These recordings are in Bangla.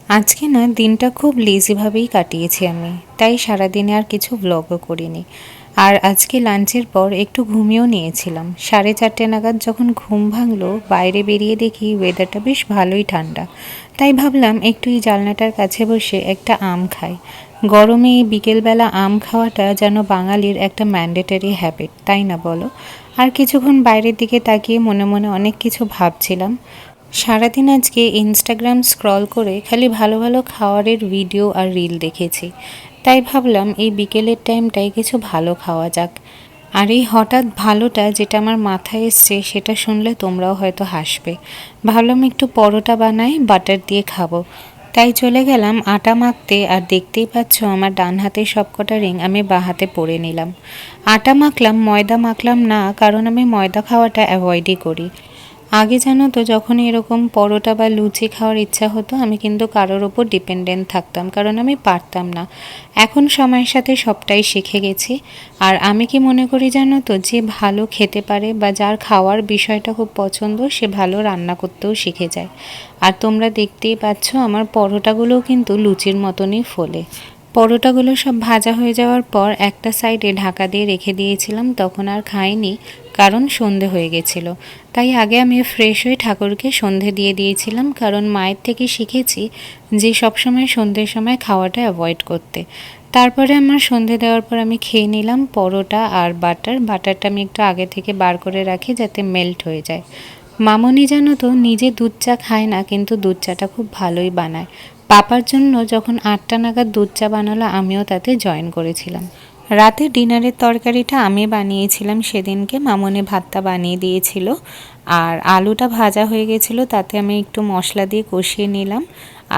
আজকে না দিনটা খুব লেজিভাবেই কাটিয়েছি আমি, তাই সারাদিনে আর কিছু ব্লগও করিনি। আর আজকে লাঞ্চের পর একটু ঘুমিয়েও নিয়েছিলাম। 4:30 নাগাদ যখন ঘুম ভাঙলো, বাইরে বেরিয়ে দেখি ওয়েদারটা বেশ ভালোই ঠান্ডা। তাই ভাবলাম একটু এই জানলাটার কাছে বসে একটা আম খাই। গরমে এই বিকেলবেলা আম খাওয়াটা যেন বাঙালির একটা ম্যান্ডেটরি হ্যাবিট, তাই না বলো? আর কিছুক্ষণ বাইরের দিকে তাকিয়ে মনে মনে অনেক কিছু ভাবছিলাম। সারাদিন আজকে ইনস্টাগ্রাম স্ক্রল করে খালি ভালো ভালো খাবারের ভিডিও আর রিল দেখেছি। তাই ভাবলাম এই বিকেলের টাইমটায় কিছু ভালো খাওয়া যাক। আর এই হঠাৎ ভালোটা যেটা আমার মাথায় এসছে সেটা শুনলে তোমরাও হয়তো হাসবে। ভাবলাম একটু পরোটা বানাই, বাটার দিয়ে খাবো। তাই চলে গেলাম আটা মাখতে, আর দেখতেই পাচ্ছ আমার ডান হাতে সবকটা রিং আমি বাঁ হাতে পরে নিলাম। আটা মাখলাম, ময়দা মাখলাম না, কারণ আমি ময়দা খাওয়াটা অ্যাভয়েডই করি। আগে জানো তো, যখন এরকম পরোটা বা লুচি খাওয়ার ইচ্ছা হতো আমি কিন্তু কারোর ওপর ডিপেন্ডেন্ট থাকতাম, কারণ আমি পারতাম না। এখন সময়ের সাথে সবটাই শিখে গেছি। আর আমি কি মনে করি জানো তো, যে ভালো খেতে পারে বা যার খাওয়ার বিষয়টা খুব পছন্দ সে ভালো রান্না করতেও শিখে যায়। আর তোমরা দেখতেই পাচ্ছ আমার পরোটাগুলোও কিন্তু লুচির মতনই ফোলে। পরোটাগুলো সব ভাজা হয়ে যাওয়ার পর একটা সাইডে ঢাকা দিয়ে রেখে দিয়েছিলাম, তখন আর খাইনি, কারণ সন্ধে হয়ে গেছিলো। তাই আগে আমি ফ্রেশ হয়ে ঠাকুরকে সন্ধে দিয়ে দিয়েছিলাম, কারণ মায়ের থেকে শিখেছি যে সবসময় সন্ধ্যের সময় খাওয়াটা অ্যাভয়েড করতে। তারপরে আমার সন্ধে দেওয়ার পর আমি খেয়ে নিলাম পরোটা আর বাটারটা আমি একটু আগে থেকে বার করে রাখি যাতে মেল্ট হয়ে যায়। মামনি জানো তো নিজে দুধ চা খায় না, কিন্তু দুধ চাটা খুব ভালোই বানায়। পাপার জন্য যখন 8টা নাগাদ দুধ চা বানালো আমিও তাতে জয়েন করেছিলাম। রাতে ডিনারের তরকারিটা আমি বানিয়েছিলাম সেদিনকে, মামনি ভাতটা বানিয়ে দিয়েছিল। আর আলুটা ভাজা হয়ে গেছিলো, তাতে আমি একটু মশলা দিয়ে কষিয়ে নিলাম।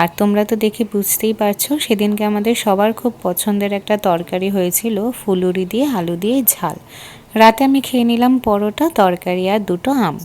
আর তোমরা তো দেখে বুঝতেই পারছো সেদিনকে আমাদের সবার খুব পছন্দের একটা তরকারি হয়েছিল, ফুলুরি দিয়ে আলু দিয়ে ঝাল। রাতে আমি খেয়ে নিলাম পরোটা, তরকারি আর দুটো আম।